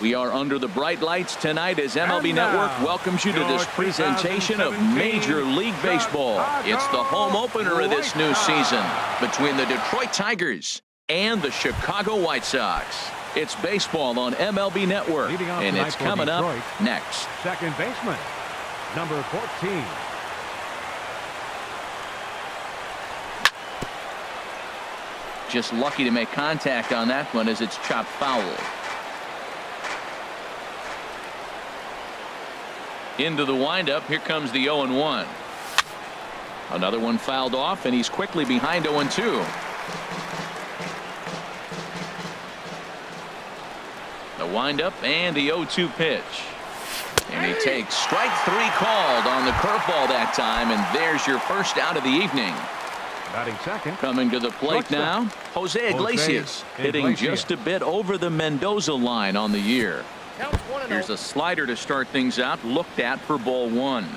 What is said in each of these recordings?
We are under the bright lights tonight as MLB Network welcomes you to this presentation of Major League Baseball. It's the home opener of this new season between the Detroit Tigers and the Chicago White Sox. It's baseball on MLB Network, and it's coming up next. Second baseman, number 14. Just lucky to make contact on that one as it's chopped foul. Into the windup. Here comes the 0-1. Another one fouled off, and he's quickly behind 0-2. The windup and the 0-2 pitch. And he takes strike three called on the curveball that time, and there's your first out of the evening. Batting second. Coming to the plate now, Jose Iglesias, hitting just a bit over the Mendoza line on the year. Here's a slider to start things out, looked at for ball one.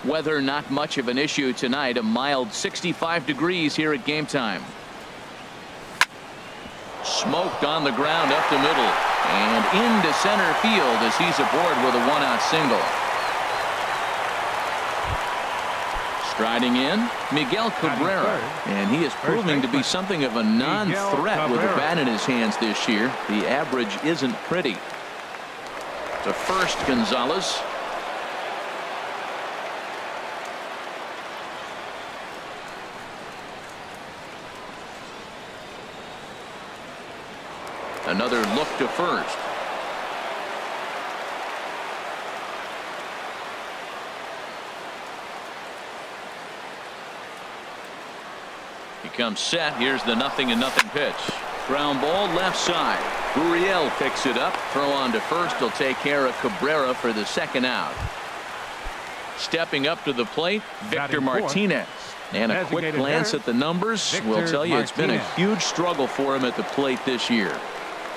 Weather not much of an issue tonight, a mild 65 degrees here at game time. Smoked on the ground up the middle and into center field as he's aboard with a one-out single. Striding in, Miguel Cabrera, and he is proving to be something of a non-threat with the bat in his hands this year. The average isn't pretty. To first, Gonzalez. Another look to first. He comes set. Here's the 0-0 pitch. Ground ball left side. Gurriel picks it up. Throw on to first. He'll take care of Cabrera for the second out. Stepping up to the plate, Victor Martinez. And a quick glance at the numbers will tell you it's been a huge struggle for him at the plate this year.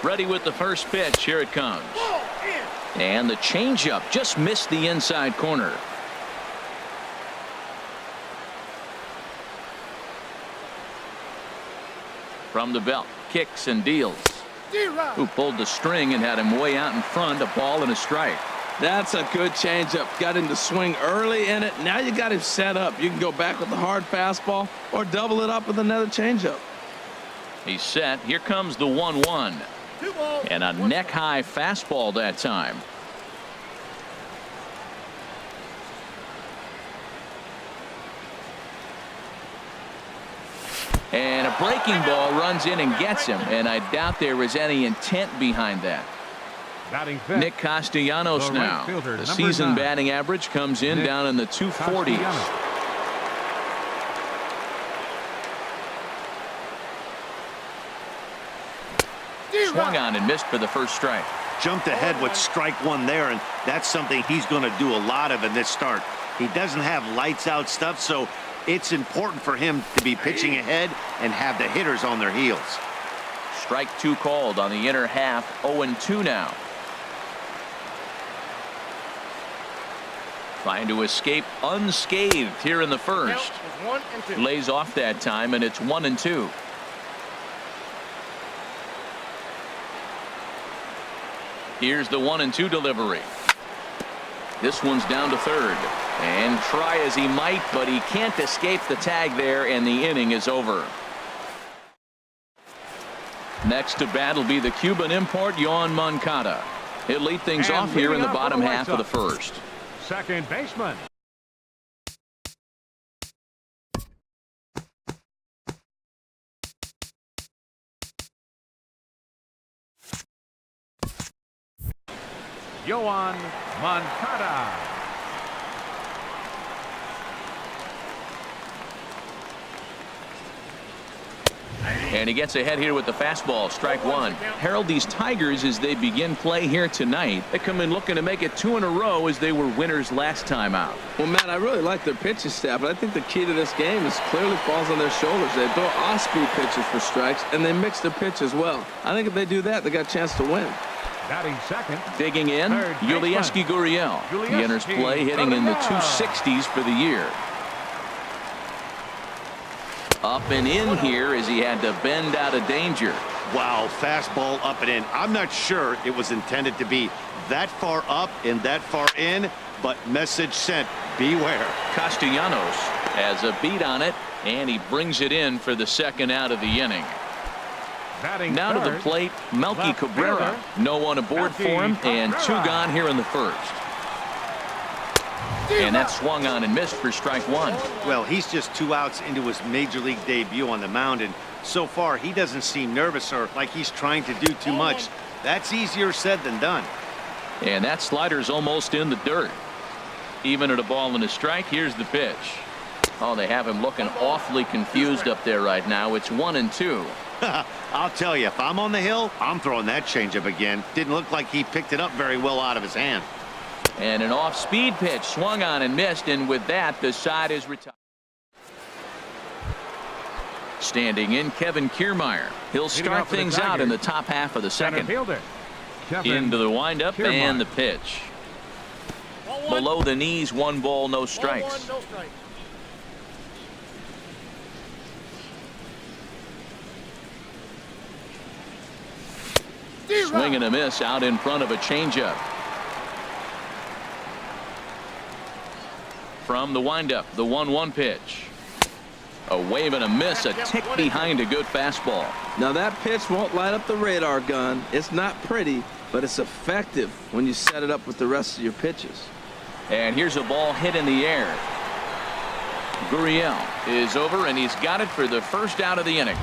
Ready with the first pitch. Here it comes. And the changeup just missed the inside corner. From the belt, kicks and deals. Who pulled the string and had him way out in front, a ball and a strike. That's a good changeup. Got him to swing early in it. Now you got him set up. You can go back with the hard fastball or double it up with another changeup. He's set. Here comes the 1-1. And a neck-high fastball that time. And a breaking ball runs in and gets him, and I doubt there is any intent behind that. Nick Castellanos now. The season batting average comes in down in the 240s. Swung on and missed for the first strike. Jumped ahead with strike one there, and that's something he's going to do a lot of in this start. He doesn't have lights out stuff, so it's important for him to be pitching ahead and have the hitters on their heels. Strike two called on the inner half. 0-2 now. Trying to escape unscathed here in the first. Lays off that time, and it's 1-2. Here's the 1-2 delivery. This one's down to third. And try as he might, but he can't escape the tag there, and the inning is over. Next to bat will be the Cuban import, Yoan Moncada. He'll lead things off here in the bottom half of the first. Second baseman. Yoan Moncada. And he gets ahead here with the fastball. Strike one. Herald, these Tigers, as they begin play here tonight, they come in looking to make it 2 in a row as they were winners last time out. Well, Matt, I really like their pitching staff, but I think the key to this game is clearly falls on their shoulders. They throw off-speed pitches for strikes, and they mix the pitch as well. I think if they do that, they got a chance to win. Batting second. Digging in, Yulieski Gurriel. He enters play hitting in the 260s for the year. Up and in here as he had to bend out of danger. Wow, fastball up and in. I'm not sure it was intended to be that far up and that far in, but message sent, beware. Castellanos has a beat on it, and he brings it in for the second out of the inning. Batting Now to the third, plate, Melky left Cabrera. fielder, No one aboard for him, Melky and two Cabrera. gone here in the first. And that swung on and missed for strike one. Well, he's just 2 outs into his major league debut on the mound, and so far he doesn't seem nervous or like he's trying to do too much. That's easier said than done. And that slider's almost in the dirt. Even at a ball and a strike, here's the pitch. Oh, they have him looking awfully confused up there right now. It's 1-2. I'll tell you, if I'm on the hill, I'm throwing that changeup again. Didn't look like he picked it up very well out of his hand. And an off-speed pitch swung on and missed, and with that, the side is retired. Standing in, Kevin Kiermaier. He'll start things out in the top half of the Center second. fielder, Kevin Into the windup Kiermaier. and the pitch. Below the knees, 1 ball, no strikes. Swing and a miss out in front of a changeup. From the windup, the 1-1 pitch. A wave and a miss, a tick behind a good fastball. Now that pitch won't light up the radar gun. It's not pretty, but it's effective when you set it up with the rest of your pitches. And here's a ball hit in the air. Gurriel is over, and he's got it for the first out of the inning.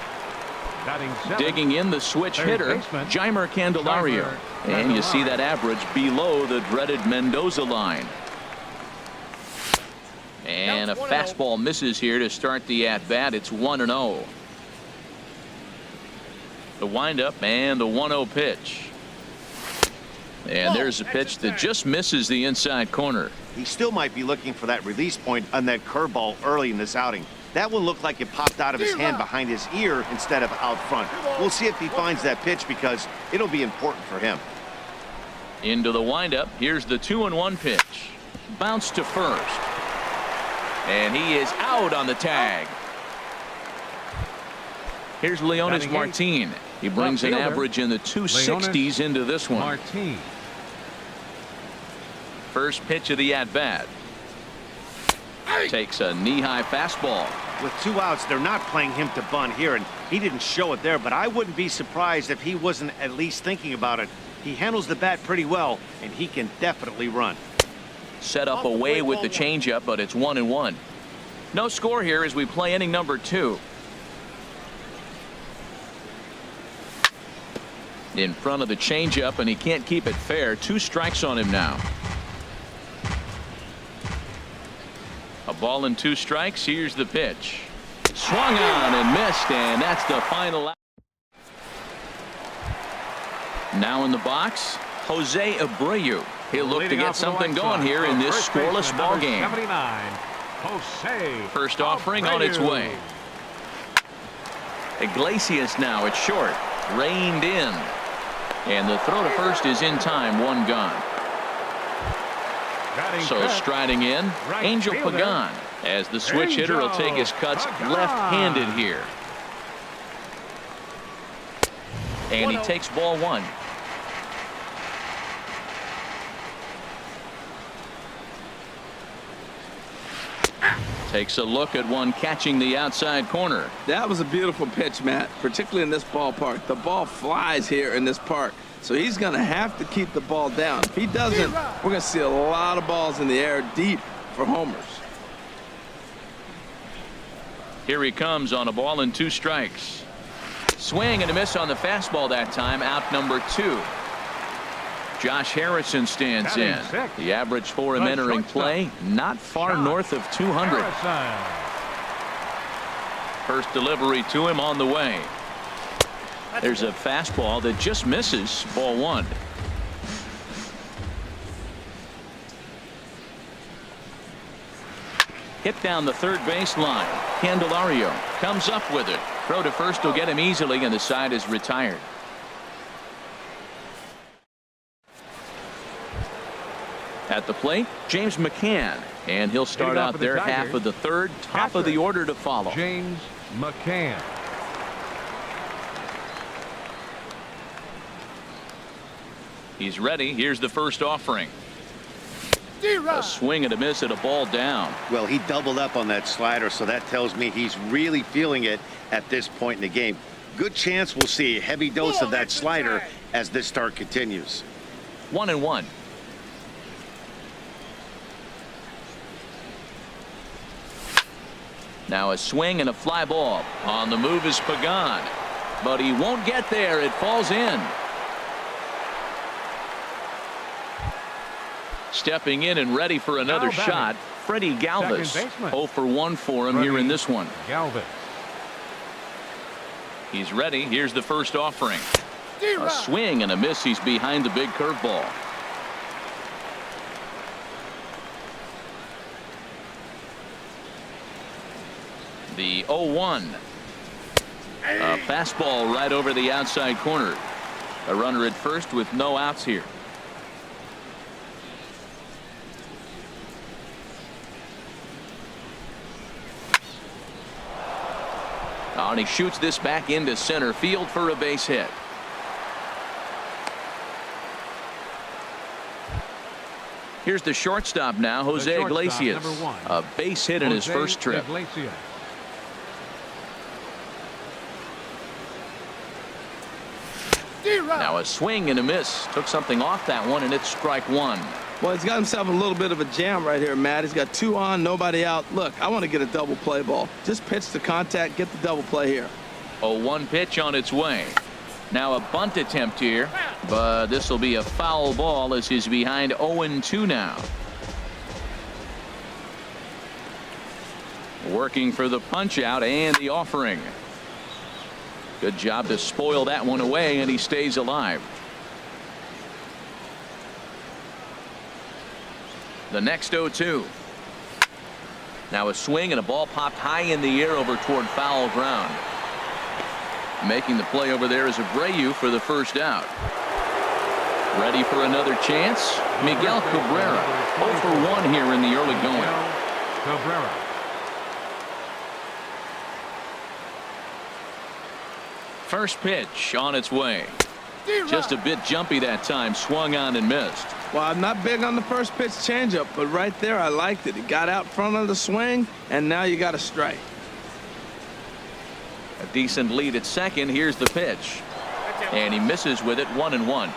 Batting seventh, Digging in the switch third hitter, baseman, Jeimer Candelario. Jeimer And you see Candelario. that average below the dreaded Mendoza line. And a fastball misses here to start the at-bat. It's 1-0. The windup and the 1-0 pitch. And there's a pitch that just misses the inside corner. He still might be looking for that release point on that curveball early in this outing. That one looked like it popped out of his hand behind his ear instead of out front. We'll see if he finds that pitch because it'll be important for him. Into the windup. Here's the 2-1 pitch. Bounce to first. And he is out on the tag. Here's Leonis Batting Martin. He brings an fielder, average in the 260s into this one. Martin. First pitch of the at-bat. Takes a knee-high fastball. With 2 outs, they're not playing him to bunt here, and he didn't show it there, but I wouldn't be surprised if he wasn't at least thinking about it. He handles the bat pretty well, and he can definitely run. Set up away with the changeup, but it's 1-1. No score here as we play inning number 2. In front of the changeup, and he can't keep it fair. 2 strikes on him now. A ball and 2 strikes. Here's the pitch. Swung on and missed, and that's the final out. Now in the box, Jose Abreu. He'll look to Leading get off for the something White going Sox, here in this first baseman, scoreless ball number game. 79, Jose First offering on its Abreu. way. Iglesias now at short. Reined in. And the throw to first is in time. 1 gone. Batting So fifth, striding in, right Angel fielder, Pagan. As the switch hitter will take his cuts Pagan. left-handed here. And he takes ball 1. Takes a look at one catching the outside corner. That was a beautiful pitch, Matt, particularly in this ballpark. The ball flies here in this park, so he's going to have to keep the ball down. If he doesn't, we're going to see a lot of balls in the air deep for homers. Here he comes on a ball and 2 strikes. Swing and a miss on the fastball that time. Out number 2. Josh Harrison stands Batting in. sixth, The average for him the entering shortstop, play, not far Josh north of 200. Harrison. First delivery to him on the way. There's a fastball that just misses. Ball 1. Hit down the third baseline. Candelario comes up with it. Throw to first will get him easily, and the side is retired. At the plate, James McCann, and he'll start Leading off out for the there Tigers, half of the third, top of catcher, the order to follow. James McCann. He's ready. Here's the first offering. A swing and a miss at a ball down. Well, he doubled up on that slider, so that tells me he's really feeling it at this point in the game. Good chance we'll see a heavy dose of that slider as this start continues. 1-1. Now a swing and a fly ball. On the move is Pagan, but he won't get there. It falls in. Stepping in and ready for another shot, Freddie Galvis. 0 for 1 for him here in this one. Galvis. He's ready. Here's the first offering. A swing and a miss. He's behind the big curveball. The 0-1. A fastball right over the outside corner. A runner at first with no outs here. And he shoots this back into center field for a base hit. Here's the shortstop now, Jose Iglesias. A base hit in his first trip. Iglesias. Now a swing and a miss. Took something off that one, and it's strike one. Well, he's got himself a little bit of a jam right here, Matt. He's got 2 on, nobody out. Look, I want to get a double play ball. Just pitch to contact, get the double play here. 0-1 pitch on its way. Now a bunt attempt here, but this will be a foul ball as he's behind 0-2 now. Working for the punch out and the offering. Good job to spoil that one away, and he stays alive. The next 0-2. Now a swing and a ball popped high in the air over toward foul ground. Making the play over there is Abreu for the first out. Ready for another chance? Miguel Cabrera. 0 for 1 here in the early going. Cabrera. First pitch on its way. Just a bit jumpy that time. Swung on and missed. Well, I'm not big on the first pitch changeup, but right there I liked it. He got out front of the swing, and now you got a strike. A decent lead at second. Here's the pitch. And he misses with it. 1-1.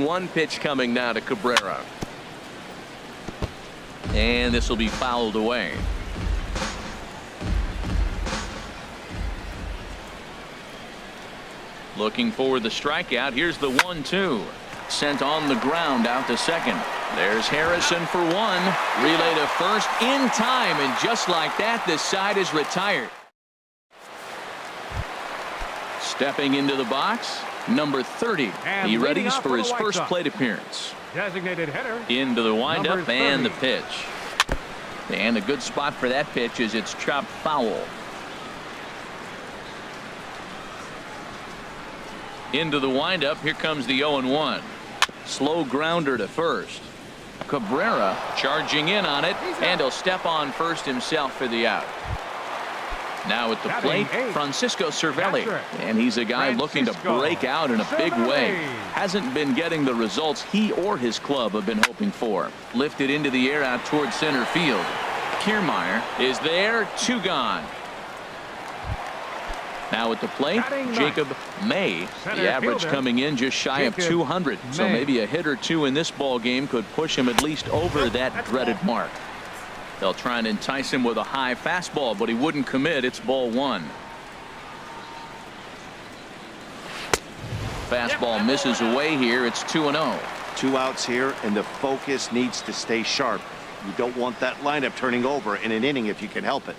One pitch coming now to Cabrera. And this will be fouled away. Looking for the strikeout. Here's the 1-2. Sent on the ground out to second. There's Harrison for 1. Relay to first in time, and just like that, this side is retired. Stepping into the box, number 30. And He leading readies off for the his White first Sox. plate appearance. Designated hitter. Into the windup Number and the 30. pitch. And a good spot for that pitch is it's chopped foul. Into the windup. Here comes the 0-1. Slow grounder to first. Cabrera charging in on it, and he'll step on first himself for the out. Now at the plate, Francisco Cervelli, and he's a guy looking to break out in a big way. Hasn't been getting the results he or his club have been hoping for. Lifted into the air out towards center field. Kiermaier is there, 2 gone. Now at the plate, Jacob May. The average coming in just shy of 200. So maybe a hit or 2 in this ball game could push him at least over that dreaded mark. They'll try and entice him with a high fastball, but he wouldn't commit. It's ball 1. Fastball misses away here. It's 2-0. 2 outs here, and the focus needs to stay sharp. You don't want that lineup turning over in an inning if you can help it.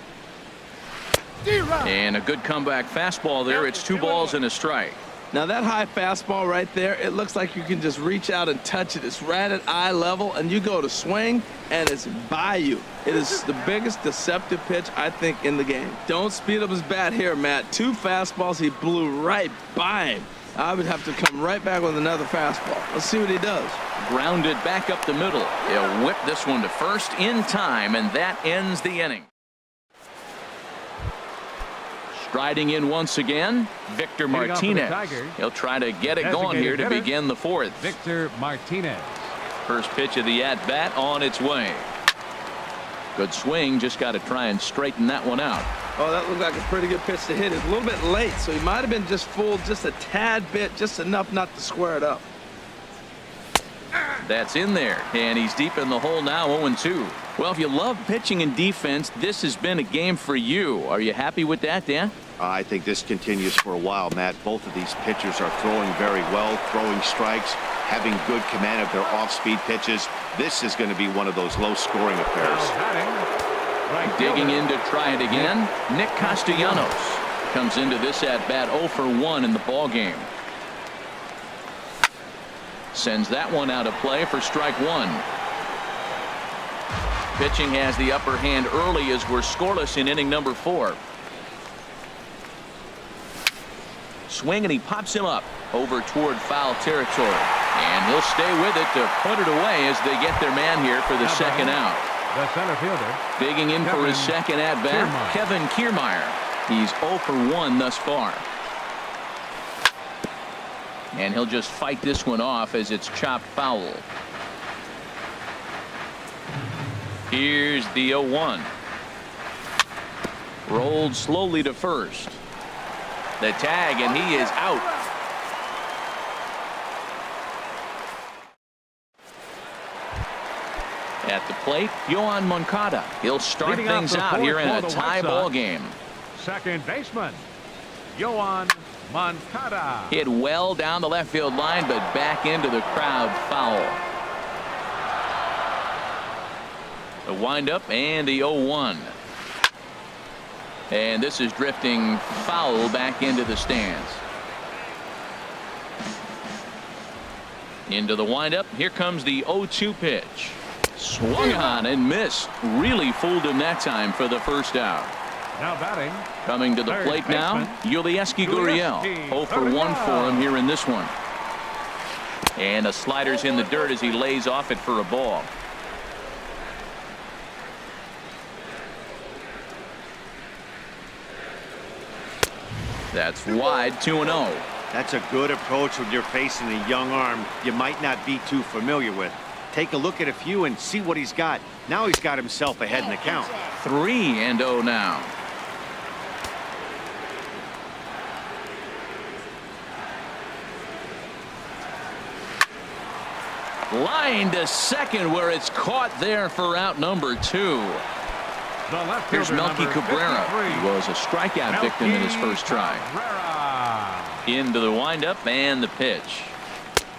And a good comeback fastball there. It's 2 balls and a strike. Now that high fastball right there, it looks like you can just reach out and touch it. It's right at eye level, and you go to swing, and it's by you. It is the biggest deceptive pitch, I think, in the game. Don't speed up his bat here, Matt. 2 fastballs, he blew right by him. I would have to come right back with another fastball. Let's see what he does. Grounded back up the middle. He'll whip this one to first in time, and that ends the inning. Striding in once again, Victor Leading off for the Martinez. Tigers. He'll try to get it going here to Designated hitter, begin the fourth. Victor Martinez. First pitch of the at-bat on its way. Good swing, just got to try and straighten that one out. Oh, that looked like a pretty good pitch to hit. It's a little bit late, so he might have been just fooled just a tad bit, just enough not to square it up. That's in there, and he's deep in the hole now, 0-2. Well, if you love pitching and defense, this has been a game for you. Are you happy with that, Dan? I think this continues for a while, Matt. Both of these pitchers are throwing very well, throwing strikes, having good command of their off-speed pitches. This is going to be one of those low-scoring affairs. Digging in to try it again, Nick Castellanos comes into this at-bat 0-for-1 in the ball game. Sends that one out of play for strike one. Pitching has the upper hand early as we're scoreless in inning number 4. Swing, and he pops him up over toward foul territory. And he'll stay with it to put it away as they get their man here for the second out. The center fielder. Digging in for his second at-bat, Kevin Kiermaier. He's 0-for-1 thus far. And he'll just fight this one off as it's chopped foul. Here's the 0-1. Rolled slowly to first. The tag, and he is out. At the plate, Yoan Moncada. He'll start Leading off things the out fourth here in for a the tie White ball Sox. game. Second baseman, Yoan Moncada. Hit well down the left field line, but back into the crowd foul. The windup and the 0-1. And this is drifting foul back into the stands. Into the windup. Here comes the 0-2 pitch. Swung on and missed. Really fooled him that time for the first out. Now batting. Coming to the Third plate now, Yulieski Gurriel. Yulieski 0-for-1 for him here in this one. And a slider's in the dirt as he lays off it for a ball. That's wide, 2-0. That's a good approach when you're facing a young arm you might not be too familiar with. Take a look at a few and see what he's got. Now he's got himself ahead in the count. 3-0 now. Line to second where it's caught there for out number 2. The left Here's fielder, Melky number Cabrera. 53. He was a strikeout victim in his first try. Cabrera. Into the windup and the pitch.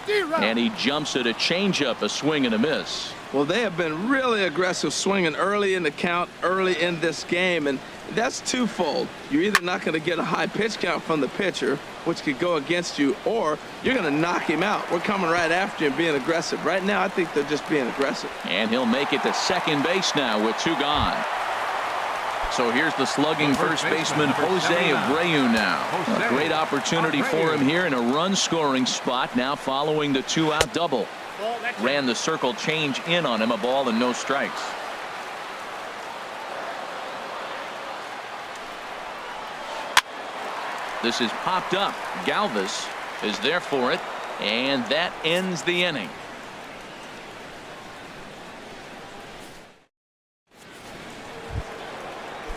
And he jumps at a changeup, a swing and a miss. Well, they have been really aggressive swinging early in the count, early in this game, and that's twofold. You're either not going to get a high pitch count from the pitcher, which could go against you, or you're going to knock him out. We're coming right after him, being aggressive. Right now, I think they're just being aggressive. And he'll make it to second base now with 2 gone. So here's the slugging first baseman Jose Abreu now. A great opportunity for him here in a run-scoring spot now following the 2-out double. Ran the circle change in on him, a ball and no strikes. This is popped up. Galvis is there for it, and that ends the inning.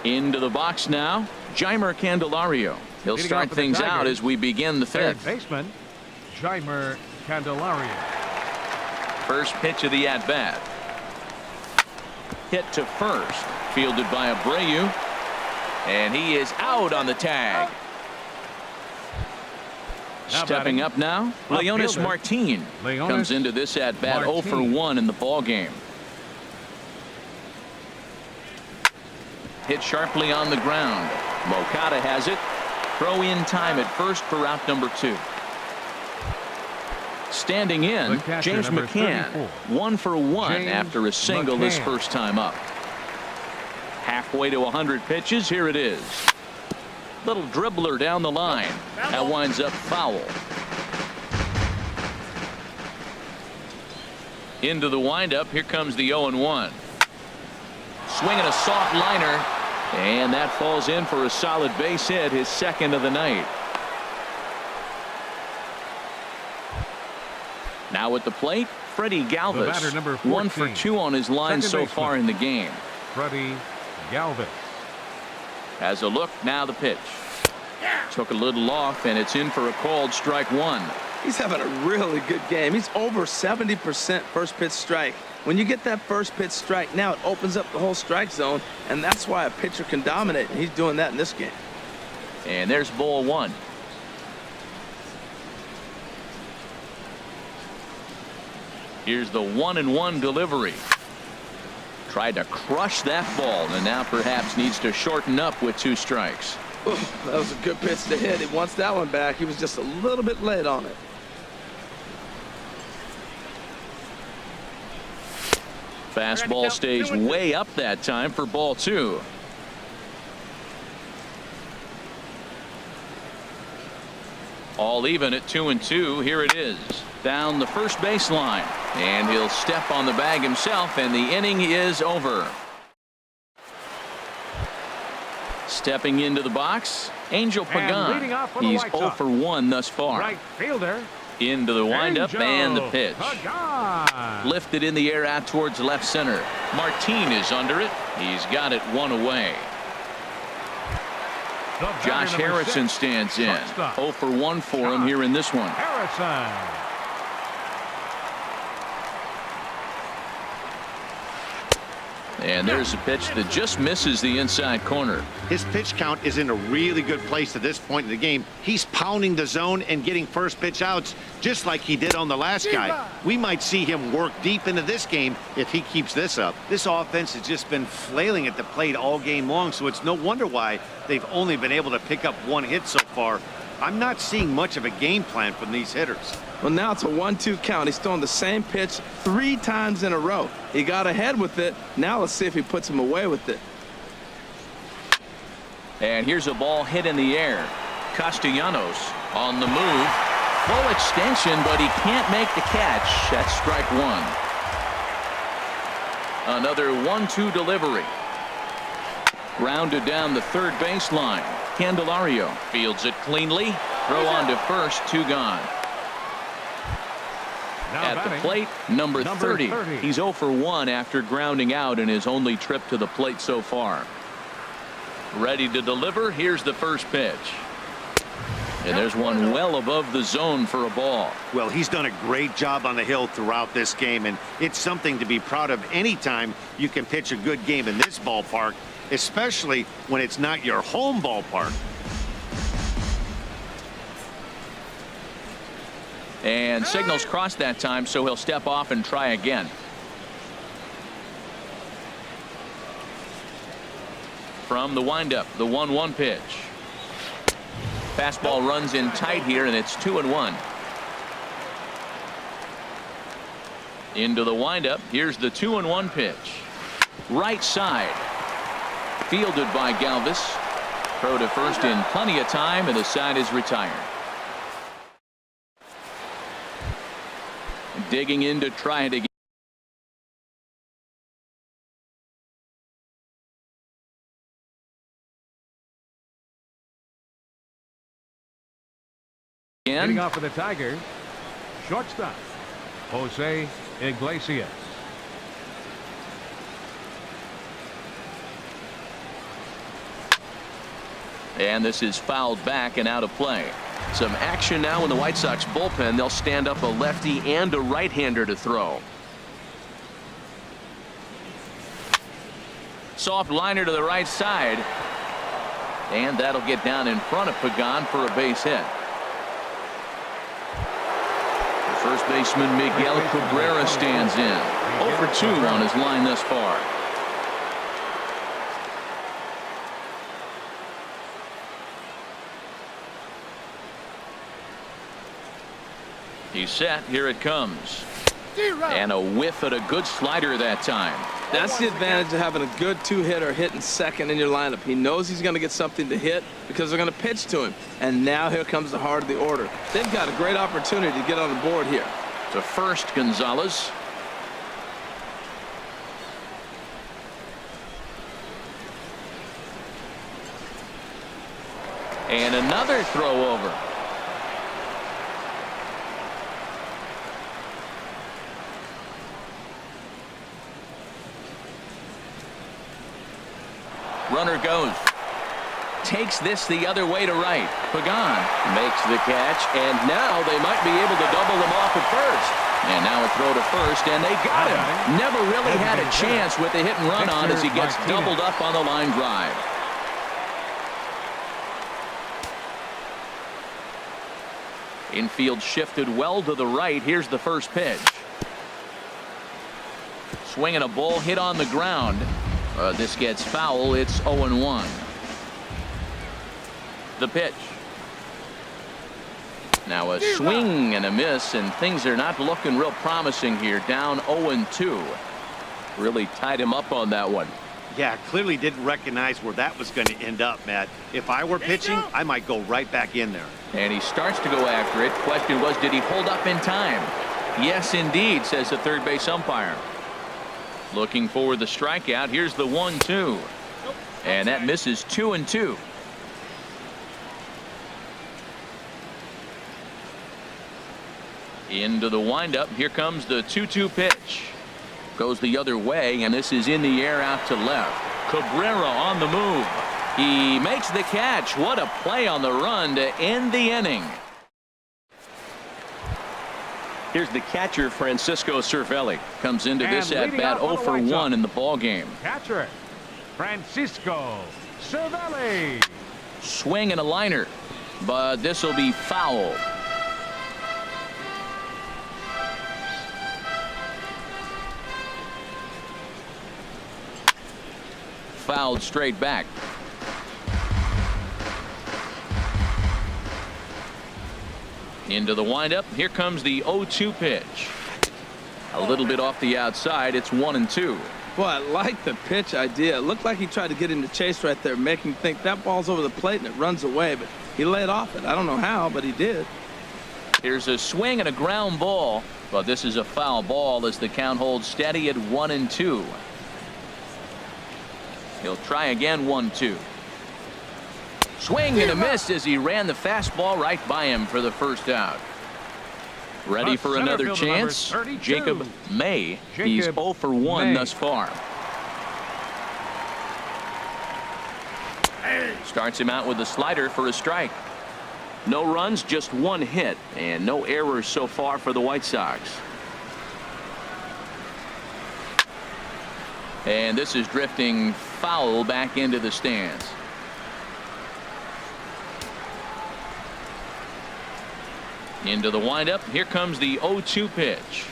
Into the box now, Jeimer Candelario. He'll Leading start off for the things out Tigers, as we begin the Third fifth. baseman, Jeimer Candelario. First pitch of the at-bat. Hit to first, fielded by Abreu, and he is out on the tag. Now Stepping batting, up now, left Leonis fielder, Martin Leonis comes into this at-bat Martin. 0-for-1 in the ball game. Hit sharply on the ground. Moncada has it. Throw in time at first for out number 2. Standing in, The catcher, James number McCann. 34. 1-for-1 James after a single his McCann. first time up. Halfway to 100 pitches. Here it is. Little dribbler down the line. That winds up foul. Into the windup. Here comes the 0-1. Swinging a soft liner. And that falls in for a solid base hit, his second of the night. Now at the plate, Freddie Galvis. The batter, number 14, 1 for 2 on his line second so baseman, far in the game. Freddie Galvis. Has a look, now the pitch. Took a little off, and it's in for a called strike one. He's having a really good game. He's over 70% first pitch strike. When you get that first pitch strike, now it opens up the whole strike zone, and that's why a pitcher can dominate, and he's doing that in this game. And there's ball one. Here's the 1-1 delivery. Tried to crush that ball, and now perhaps needs to shorten up with 2 strikes. Ooh, that was a good pitch to hit. He wants that one back. He was just a little bit late on it. Fastball stays way up that time for ball 2. All even at 2-2. Here it is. Down the first baseline. And he'll step on the bag himself, and the inning is over. Stepping into the box, Angel leading off for Pagan. the He's White 0 Sox, for 1 thus far. Right fielder. Into the windup and the Angel pitch. Pagan. Lifted in the air out towards left center. Martin is under it. He's got it 1 away. The batter, Josh number Harrison 6, stands in. shortstop. 0 for 1 for him here in this one. Harrison. And there's a pitch that just misses the inside corner. His pitch count is in a really good place at this point in the game. He's pounding the zone and getting first pitch outs just like he did on the last guy. We might see him work deep into this game if he keeps this up. This offense has just been flailing at the plate all game long, so it's no wonder why they've only been able to pick up 1 hit so far. I'm not seeing much of a game plan from these hitters. Well, now it's a 1-2 count. He's throwing the same pitch 3 times in a row. He got ahead with it. Now let's see if he puts him away with it. And here's a ball hit in the air. Castellanos on the move. Full extension, but he can't make the catch. That's strike 1. Another 1-2 delivery. Grounded down the third baseline. Candelario fields it cleanly. Throw on to first, 2 gone. Now At the batting, plate, number 30. He's 0 for 1 after grounding out in his only trip to the plate so far. Ready to deliver. Here's the first pitch. And there's one well above the zone for a ball. Well, he's done a great job on the hill throughout this game, and it's something to be proud of anytime you can pitch a good game in this ballpark, especially when it's not your home ballpark. And signals crossed that time, so he'll step off and try again. From the windup, the 1-1 pitch. Fastball runs in tight here, and it's 2-1. Into the windup. Here's the 2-1 pitch. Right side. Fielded by Galvis. Throw to first in plenty of time, and the side is retired. Digging in to try it again. Getting off for the Tigers, shortstop, Jose Iglesias. And this is fouled back and out of play. Some action now in the White Sox bullpen. They'll stand up a lefty and a right-hander to throw. Soft liner to the right side. And that'll get down in front of Pagan for a base hit. The first baseman Miguel Cabrera stands in. 0 for 2 on his line thus far. He's set. Here it comes. And a whiff at a good slider that time. That's the advantage of having a good 2-hitter hitting second in your lineup. He knows he's going to get something to hit because they're going to pitch to him. And now here comes the heart of the order. They've got a great opportunity to get on the board here. To first, Gonzalez. And another throw over. Runner goes. Takes this the other way to right. Pagan makes the catch, and now they might be able to double them off at first. And now a throw to first, and they got him. Never really had a chance with the hit and run on as he gets doubled up on the line drive. Infield shifted well to the right. Here's the first pitch. Swinging a ball hit on the ground. This gets foul. It's 0-1. The pitch. Now a swing and a miss, and things are not looking real promising here. Down 0-2. Really tied him up on that one. Yeah, clearly didn't recognize where that was going to end up, Matt. If I were pitching, I might go right back in there. And he starts to go after it. Question was, did he hold up in time? Yes, indeed, says the third base umpire. Looking for the strikeout. Here's the 1-2. And that misses 2-2. Into the windup. Here comes the 2-2 pitch. Goes the other way, and this is in the air out to left. Cabrera on the move. He makes the catch. What a play on the run to end the inning. Here's the catcher, Francisco Cervelli. Comes into this at bat 0 for 1 in the ball game. Catcher, Francisco Cervelli. Swing and a liner, but this will be foul. Fouled straight back. Into the windup. Here comes the 0-2 pitch. A little bit off the outside. It's 1-2. Boy, I like the pitch idea. It looked like he tried to get him to chase right there, making him think that ball's over the plate and it runs away, but he laid off it. I don't know how, but he did. Here's a swing and a ground ball, but this is a foul ball as the count holds steady at 1-2. He'll try again. 1-2. Swing and a miss as he ran the fastball right by him for the first out. Ready for another chance. Jacob May. He's 0 for 1 thus far. Starts him out with a slider for a strike. No runs, just one hit, and no errors so far for the White Sox. And this is drifting foul back into the stands. Into the windup. Here comes the 0-2 pitch.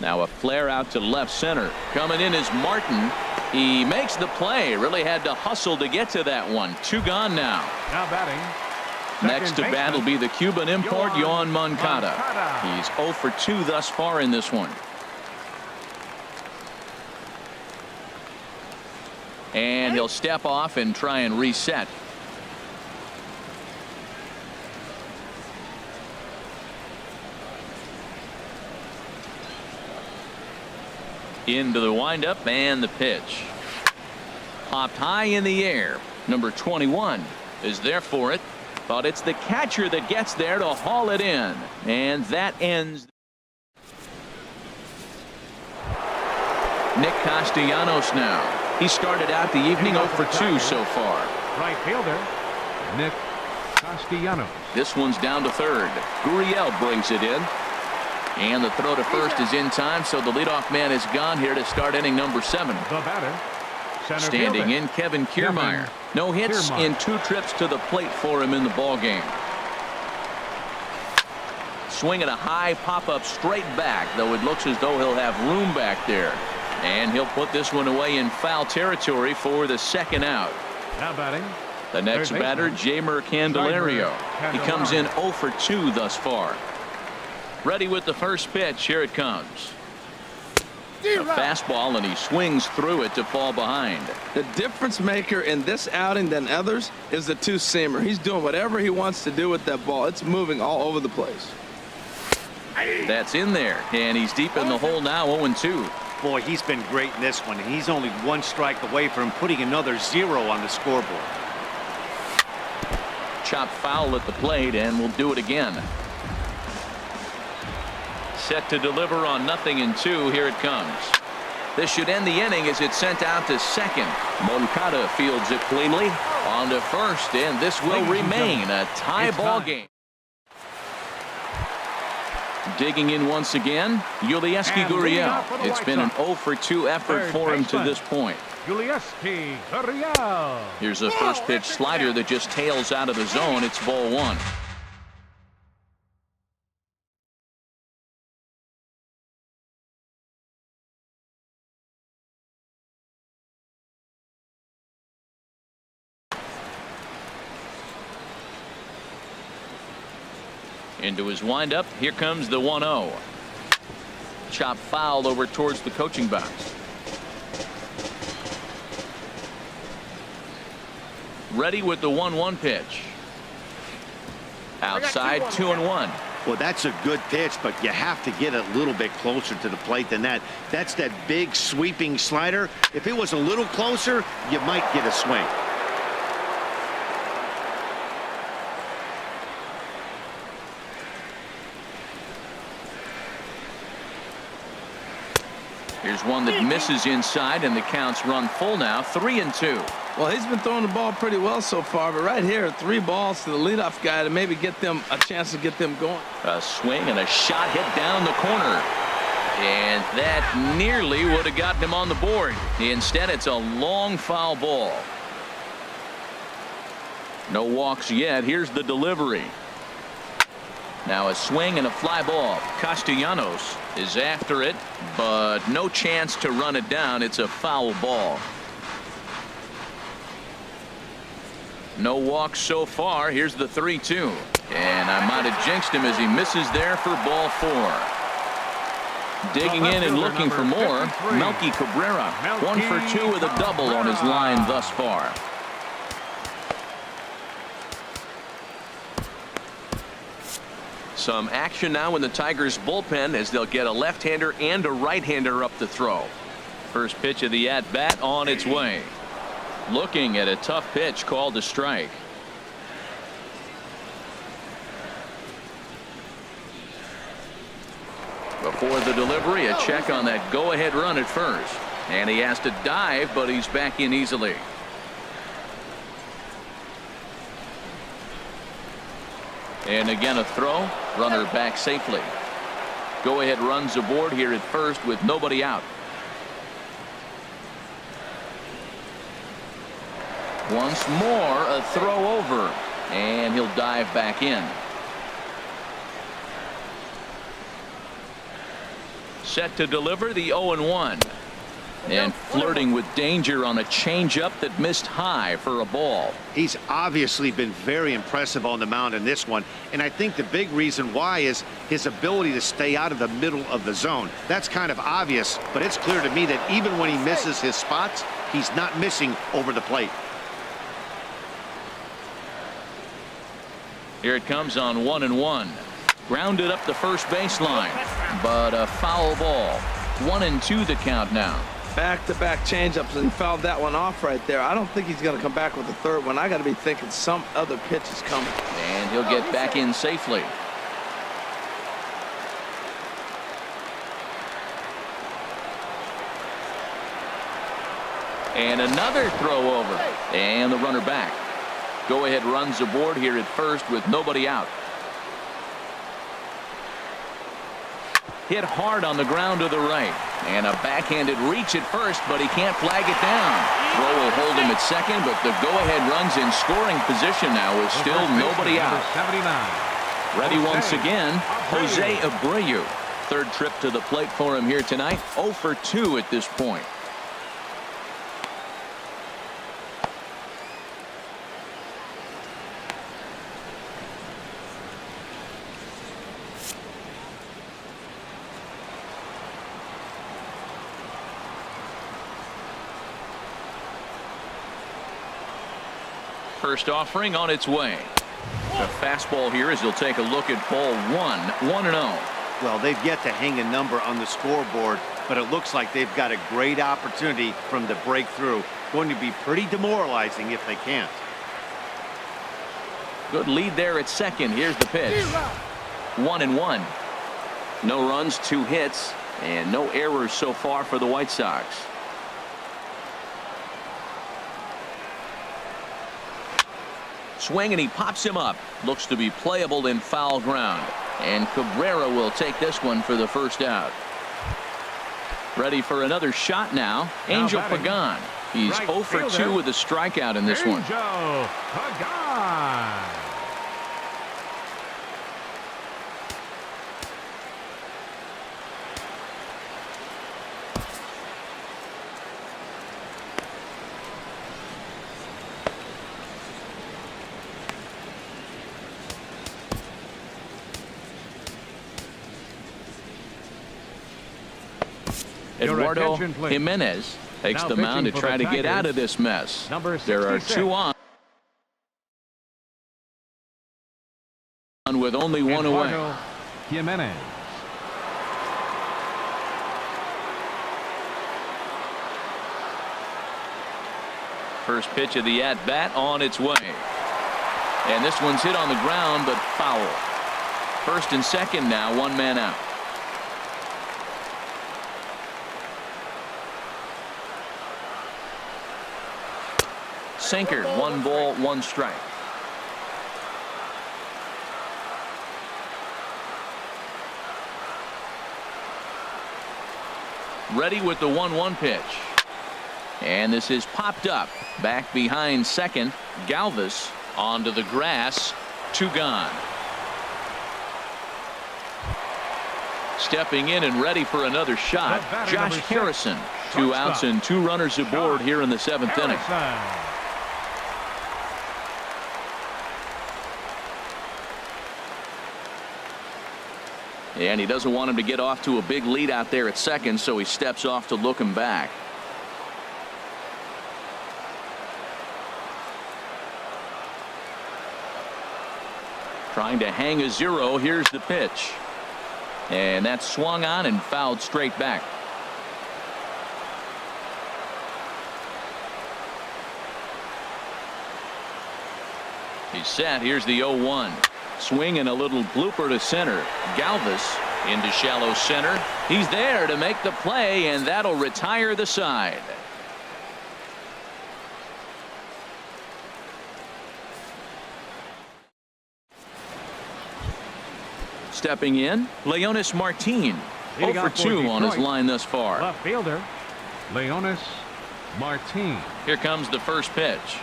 Now a flare out to left center. Coming in is Martin. He makes the play. Really had to hustle to get to that one. 2 gone now. Now batting. Next to bat will be the Cuban import, Yoan Moncada. He's 0 for 2 thus far in this one. And he'll step off and try and reset. Into the windup and the pitch. Popped high in the air. Number 21 is there for it, but it's the catcher that gets there to haul it in. And that ends. Nick Castellanos now. He started out the evening 0 for 2 so far. Right fielder, Nick Castellanos. This one's down to third. Gurriel brings it in. And the throw to first is in time, so the leadoff man is gone here to start inning number 7. The batter, center standing fielder, in, Kevin Kiermaier. No hits in 2 trips to the plate for him in the ball game. Swinging a high pop-up straight back, though it looks as though he'll have room back there. And he'll put this one away in foul territory for the second out. Now batting. The next batter, Jeimer Candelario. He comes in 0 for 2 thus far. Ready with the first pitch. Here it comes. A fastball, and he swings through it to fall behind. The difference maker in this outing than others is the 2-seamer. He's doing whatever he wants to do with that ball. It's moving all over the place. That's in there, and he's deep in the hole now. 0-2. Boy, he's been great in this one, and he's only 1 strike away from putting another 0 on the scoreboard. chop foul at the plate, and will do it again. Set to deliver on 0-2. Here it comes. This should end the inning as it's sent out to second. Moncada fields it cleanly. On to first, and this will remain a tie ball game. Digging in once again, Yulieski Gurriel. It's been an 0-for-2 effort for him to this point. Yulieski Gurriel. Here's a first pitch slider that just tails out of the zone. It's ball one. Into his windup. Here comes the 1-0. Chop foul over towards the coaching box. Ready with the 1-1 pitch. Outside, 2-1. Well, that's a good pitch, but you have to get a little bit closer to the plate than that. That's that big sweeping slider. If it was a little closer, you might get a swing. Here's one that misses inside, and the count's run full now. 3-2. Well, he's been throwing the ball pretty well so far, but right here, 3 balls to the leadoff guy to maybe get them a chance to get them going. A swing and a shot hit down the corner. And that nearly would have gotten him on the board. Instead, it's a long foul ball. No walks yet. Here's the delivery. Now a swing and a fly ball. Castellanos is after it, but no chance to run it down. It's a foul ball. No walks so far. Here's the 3-2. And I might have jinxed him as he misses there for ball 4. Digging in and looking for more, Melky Cabrera. 1 for 2 with a double on his line thus far. Some action now in the Tigers bullpen as they'll get a left-hander and a right-hander up to throw. First pitch of the at-bat on its way. Looking at a tough pitch called a strike. Before the delivery, a check on that go-ahead run at first. And he has to dive, but he's back in easily. And again a throw. Runner back safely. Go-ahead runs aboard here at first with nobody out. Once more a throw over. And he'll dive back in. Set to deliver the 0-1. And flirting with danger on a changeup that missed high for a ball. He's obviously been very impressive on the mound in this one, and I think the big reason why is his ability to stay out of the middle of the zone. That's kind of obvious, but it's clear to me that even when he misses his spots, he's not missing over the plate. Here it comes on 1-1. Grounded up the first baseline, but a foul ball. 1-2 the count now. Back-to-back changeups, and he fouled that one off right there. I don't think he's going to come back with the third one. I got to be thinking some other pitch is coming. And he'll get back in safely. And another throw over. And the runner back. Go-ahead runs aboard here at first with nobody out. Hit hard on the ground to the right. And a backhanded reach at first, but he can't flag it down. Throw will hold him at second, but the go-ahead run's in scoring position now with still nobody out. 79. Ready once again, Jose Abreu. Third trip to the plate for him here tonight. 0 for 2 at this point. First offering on its way. The fastball here as he'll take a look at ball 1. 1-0. Well, they've yet to hang a number on the scoreboard, but it looks like they've got a great opportunity from the breakthrough. Going to be pretty demoralizing if they can't. Good lead there at second. Here's the pitch. 1-1. No runs, 2 hits, and no errors so far for the White Sox. Swing, and he pops him up. Looks to be playable in foul ground. And Cabrera will take this one for the first out. Ready for another shot now. Angel Pagan. He's right 0 for 2 with a strikeout in this one. Angel Pagan. Your Eduardo attention, please. Jimenez takes Now the mound to pitching for try the to get out of Tigers, this mess. number There are 66. 2 on with only 1 away. Eduardo Jimenez. First pitch of the at-bat on its way. And this one's hit on the ground, but foul. First and second now, 1 man out. Sinker, 1 ball, 1 strike. Ready with the 1-1 pitch. And this is popped up. Back behind second. Galvis onto the grass. 2 gone. Stepping in and ready for another shot. Josh Harrison. 2 outs and 2 runners aboard here in the 7th inning. And he doesn't want him to get off to a big lead out there at second, so he steps off to look him back. Trying to hang a 0. Here's the pitch. And that's swung on and fouled straight back. He's set. Here's the 0-1. Swing and a little blooper to center. Galvis into shallow center. He's there to make the play, and that'll retire the side. Stepping in, Leonis Martin. 0 for 2 on his line thus far. Left fielder, Leonis Martin. Here comes the first pitch.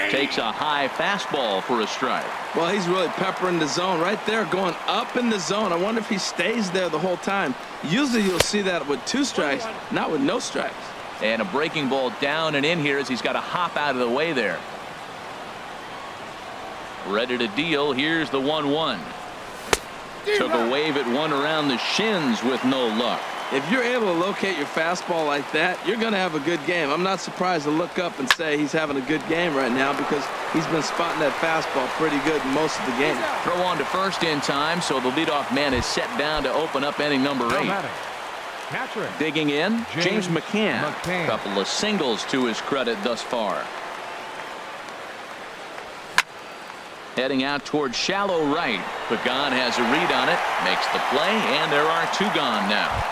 Takes a high fastball for a strike. Well, he's really peppering the zone right there, going up in the zone. I wonder if he stays there the whole time. Usually you'll see that with 2 strikes, not with no strikes. And a breaking ball down and in here as he's got to hop out of the way there. Ready to deal. Here's the 1-1. Took a wave at one around the shins with no luck. If you're able to locate your fastball like that, you're going to have a good game. I'm not surprised to look up and say he's having a good game right now because he's been spotting that fastball pretty good most of the game. Throw on to first in time, so the leadoff man is set down to open up inning number 8. Catcher. Digging in, James McCann. McCann. Couple of singles to his credit thus far. Heading out towards shallow right. Pagan has a read on it, makes the play, and there are 2 gone now.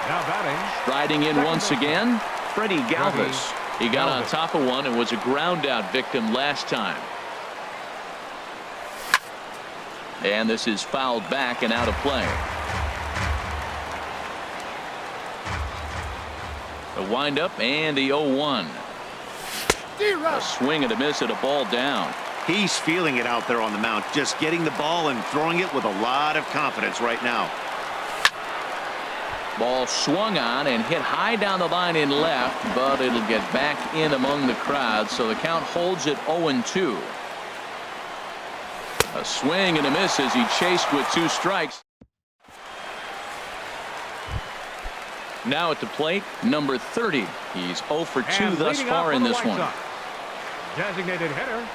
Now batting. Riding in once again, Freddie Galvis. He got on top of one and was a ground out victim last time. And this is fouled back and out of play. The windup and the 0-1. A swing and a miss at a ball down. He's feeling it out there on the mound, just getting the ball and throwing it with a lot of confidence right now. Ball swung on and hit high down the line in left, but it'll get back in among the crowd, so the count holds at 0-2. A swing and a miss as he chased with 2 strikes. Now at the plate, number 30. He's 0 for 2 And thus leading far off in for the this White one. Sox, designated hitter,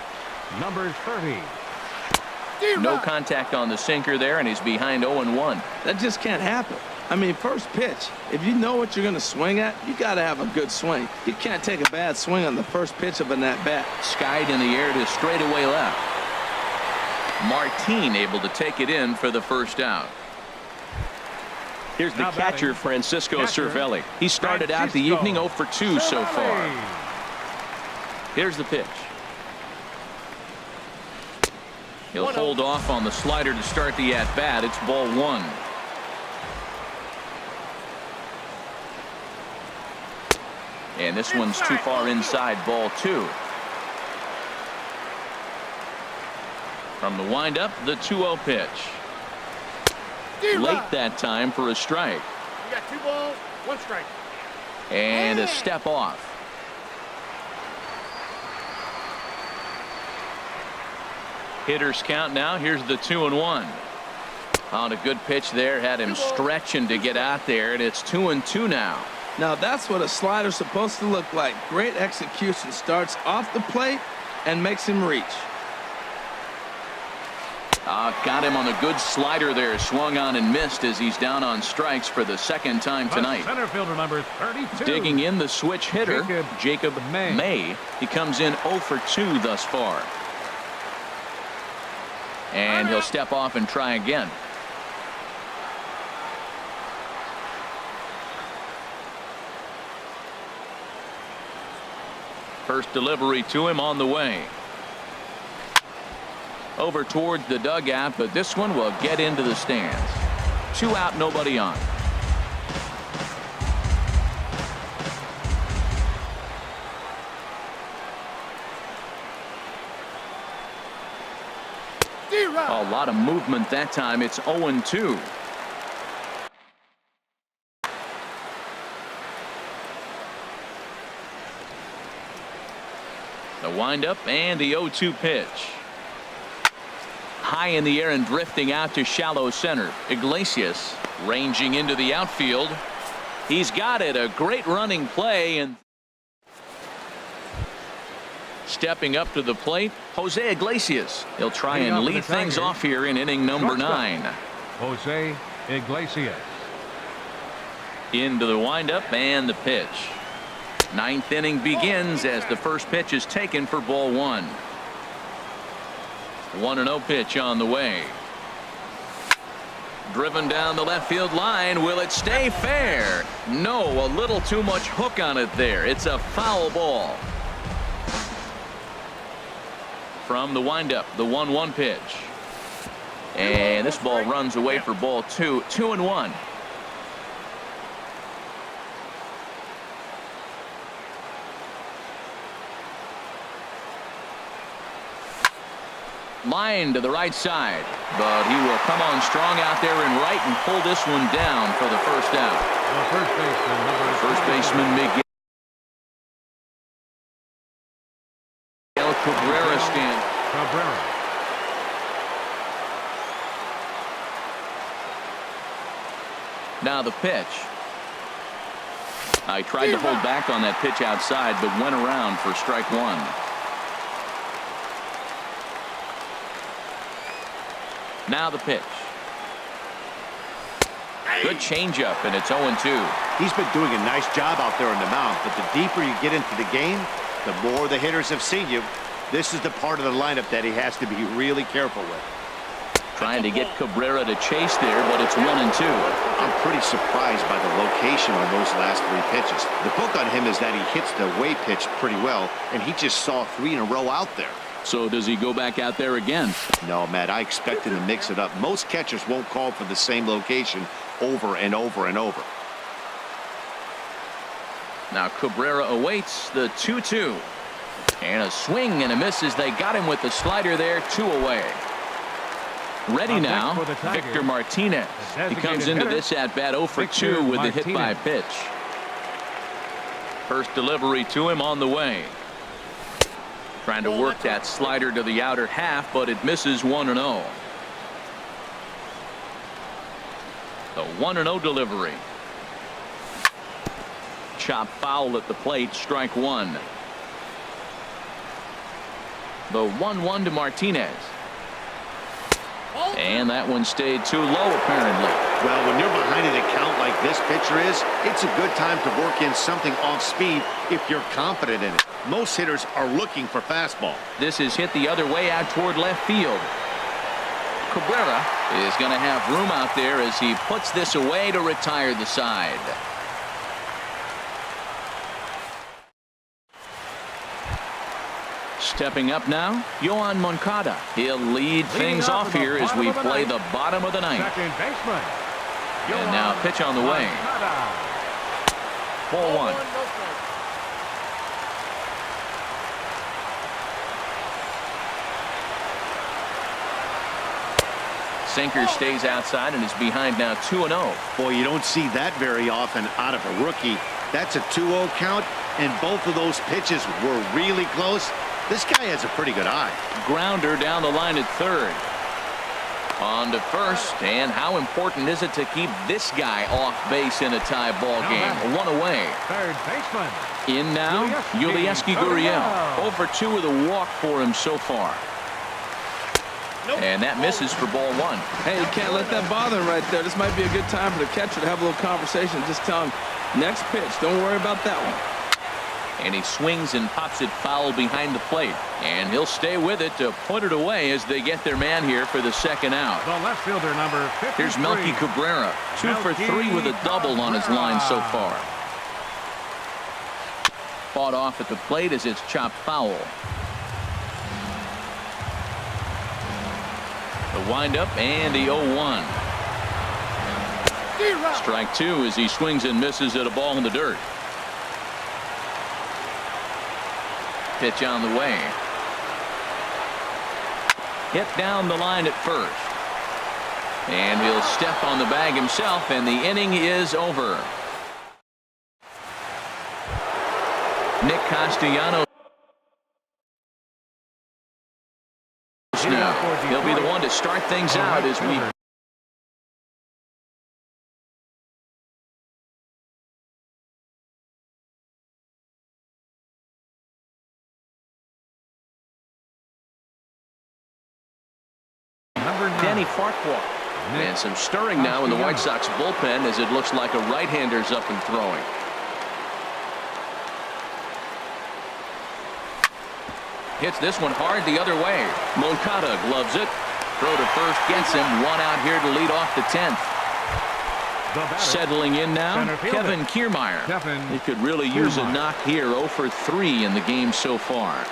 number 30. No contact on the sinker there, and he's behind 0-1. That just can't happen. I mean, first pitch, if you know what you're going to swing at, you got to have a good swing. You can't take a bad swing on the first pitch of an at-bat. Skied in the air to straightaway left. Martin able to take it in for the first out. Here's the Now catcher, batting, Francisco catcher, Cervelli. He started out the Francisco evening 0 for 2 so far. Here's the pitch. He'll hold off on the slider to start the at-bat. It's ball 1. And this one's too far inside, ball 2. From the windup, the 2-0 pitch. Late that time for a strike. You got 2 balls, 1 strike. And a step off. Hitters count now. Here's the 2-1. On a good pitch there, had him stretching to get out there, and it's 2-2 now. Now, that's what a slider's supposed to look like. Great execution. Starts off the plate and makes him reach. Got him on a good slider there. Swung on and missed as he's down on strikes for the second time tonight. Center fielder number 32. Digging in the switch hitter, Jacob May. May. He comes in 0 for 2 thus far. And he'll step off and try again. First delivery to him on the way. Over towards the dugout, but this one will get into the stands. 2 out, nobody on. A lot of movement that time. It's 0-2. The windup and the 0-2 pitch. High in the air and drifting out to shallow center. Iglesias ranging into the outfield. He's got it. A great running play, and stepping up to the plate, Jose Iglesias. He'll try and lead things off here in inning number 9. Jose Iglesias. Into the windup and the pitch. 9th inning begins as the first pitch is taken for ball 1. 1-0 pitch on the way. Driven down the left field line. Will it stay fair? No, a little too much hook on it there. It's a foul ball. From the windup, the 1-1 pitch. And this ball runs away for ball 2. 2-1. Line to the right side, but he will come on strong out there and right and pull this one down for the first out. First baseman Miguel Cabrera stand. Cabrera. Now the pitch. I tried to hold back on that pitch outside, but went around for strike 1. Now the pitch. Good changeup, and it's 0-2. He's been doing a nice job out there on the mound, but the deeper you get into the game, the more the hitters have seen you. This is the part of the lineup that he has to be really careful with. Trying to get Cabrera to chase there, but it's 1-2. I'm pretty surprised by the location on those last 3 pitches. The book on him is that he hits the way pitch pretty well, and he just saw 3 in a row out there. So does he go back out there again? No, Matt, I expect him to mix it up. Most catchers won't call for the same location over and over and over. Now Cabrera awaits the 2-2. And a swing and a miss as they got him with the slider there. 2 away. Ready now, Victor Martinez. He comes into this at-bat 0 for 2 with the hit by pitch. First delivery to him on the way. Trying to work that slider to the outer half, but it misses. 1-0. The 1-0 delivery. Chop foul at the plate. Strike 1. The 1-1 to Martinez. And that one stayed too low, apparently. Well, when you're behind an account like this pitcher is, it's a good time to work in something off speed if you're confident in it. Most hitters are looking for fastball. This is hit the other way out toward left field. Cabrera is going to have room out there as he puts this away to retire the side. Stepping up now, Yoan Moncada. He'll lead things off here as we play the bottom of the ninth. Second baseman. And now pitch on the way. Ball one. Sinker stays outside and is behind now 2-0. Boy, you don't see that very often out of a rookie. That's a 2-0 count, and both of those pitches were really close. This guy has a pretty good eye. Grounder down the line at third. On to first, and how important is it to keep this guy off base in a tie ball game? One away. Third baseman. In now, Yulieski Gurriel. 0 for 2 with a walk for him so far. And that misses for ball one. Hey, you can't let that bother him right there. This might be a good time for the catcher to have a little conversation. Just tell him, next pitch, don't worry about that one. And he swings and pops it foul behind the plate. And he'll stay with it to put it away as they get their man here for the second out. The left fielder, number 53. Here's Melky Cabrera. 2 for 3 with a double on his line so far. Fought off at the plate as it's chopped foul. The windup and the 0-1. Strike 2 as he swings and misses at a ball in the dirt. Pitch on the way. Hit down the line at first. And he'll step on the bag himself, and the inning is over. Nick Castellanos now. He'll be the one to start things out as we Danny Farquhar. And some stirring now in the White Sox bullpen as it looks like a right-hander's up and throwing. Hits this one hard the other way. Moncada gloves it. Throw to first gets him. One out here to lead off the 10th. Settling in now, Kevin Kiermaier. He could really use a knock here. 0 for 3 in the game so far.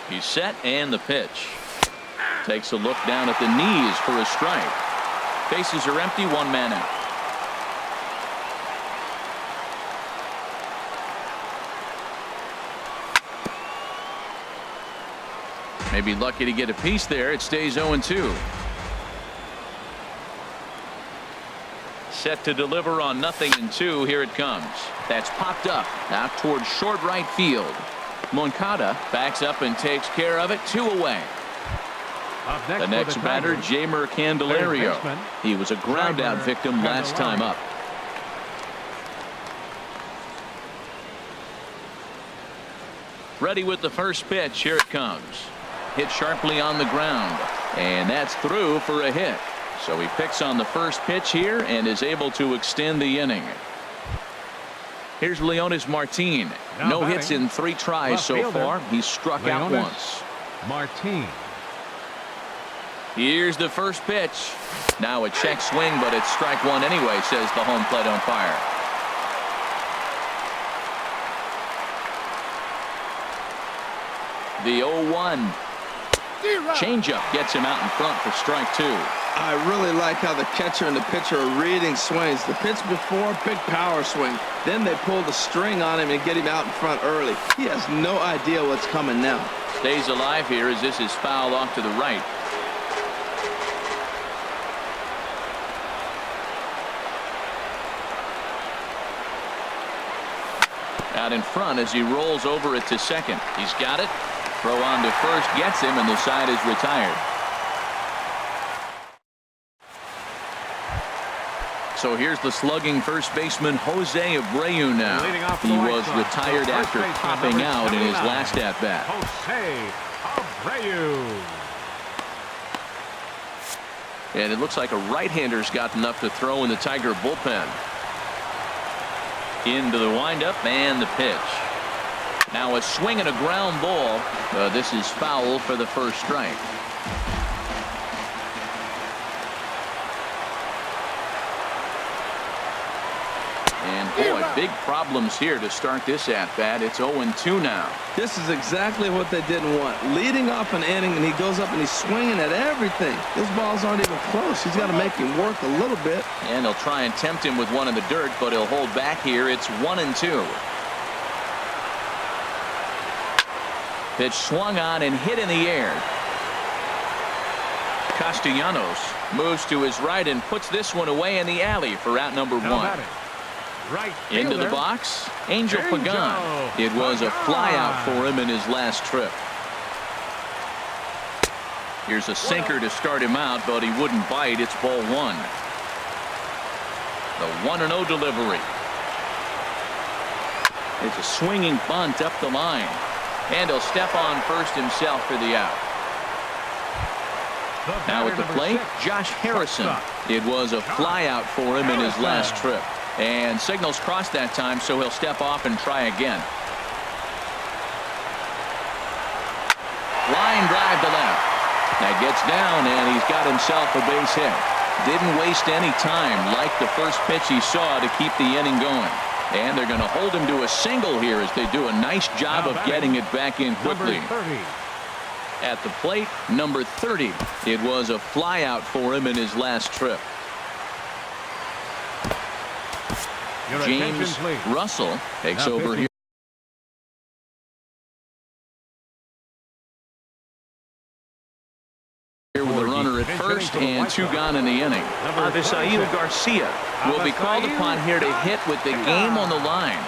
He's set, and the pitch. Takes a look down at the knees for a strike. Bases are empty, 1 man out. Maybe lucky to get a piece there. It stays 0-2. Set to deliver on 0-2. Here it comes. That's popped up out towards short right field. Moncada backs up and takes care of it. 2 away. The next batter, Jeimer Candelario. He was a ground out victim last time up. Ready with the first pitch. Here it comes. Hit sharply on the ground, and that's through for a hit. So he picks on the first pitch here and is able to extend the inning. Here's Leonys Martin. No hits in 3 tries so far. He's struck out once. Martin. Here's the first pitch. Now a check swing, but it's strike 1 anyway, says the home plate umpire. The 0-1. Changeup gets him out in front for strike 2. I really like how the catcher and the pitcher are reading swings. The pitch before, big power swing. Then they pull the string on him and get him out in front early. He has no idea what's coming now. Stays alive here as this is fouled off to the right. Out in front as he rolls over it to second. He's got it. Throw on to first gets him, and the side is retired. So here's the slugging first baseman Jose Abreu now. He was retired after popping out in his last at-bat. Jose Abreu. And it looks like a right-hander's got enough to throw in the Tiger bullpen. Into the windup and the pitch. Now a swing and a ground ball. This is foul for the first strike. And boy, big problems here to start this at-bat. It's 0-2 now. This is exactly what they didn't want. Leading off an inning, and he goes up and he's swinging at everything. Those balls aren't even close. He's got to make him work a little bit. And they'll try and tempt him with one in the dirt, but he'll hold back here. It's 1-2. Pitch swung on and hit in the air. Castellanos moves to his right and puts this one away in the alley for out number Now one. batting, right Into the fielder, box, Angel Angel Pagan. It was a flyout Pagan. for him in his last trip. Here's a sinker to start him out, but he wouldn't bite. It's ball one. The 1-0 delivery. It's a swinging bunt up the line. And he'll step on first himself for the out. The Now batter, at the number plate, 6, Josh Harrison. shortstop. It was a flyout for him in his last trip. And signals crossed that time, so he'll step off and try again. Line drive to left. That gets down, and he's got himself a base hit. Didn't waste any time like the first pitch he saw to keep the inning going. And they're going to hold him to a single here as they do a nice job Now of batting, getting it back in quickly. Number 30. At the plate, number 30. It was a flyout for him in his last trip. Your attention, James please. Russell takes Now over pitching. here. With a runner at first and two gone in the inning. Number Avisail 46. Garcia will be called Avisail upon here to hit with the game on the line.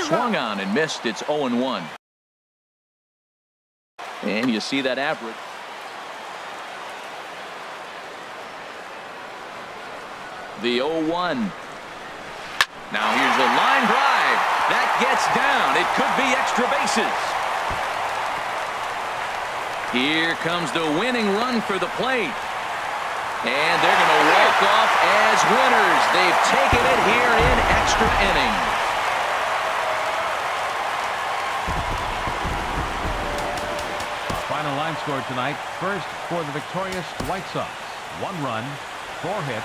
Swung on and missed. It's 0-1. And you see that average. The 0-1. Now here's a line drive. That gets down. It could be extra bases. Here comes the winning run for the plate. And they're going to walk off as winners. They've taken it here in extra innings. Final line score tonight. First for the victorious White Sox. 1 run, 4 hits.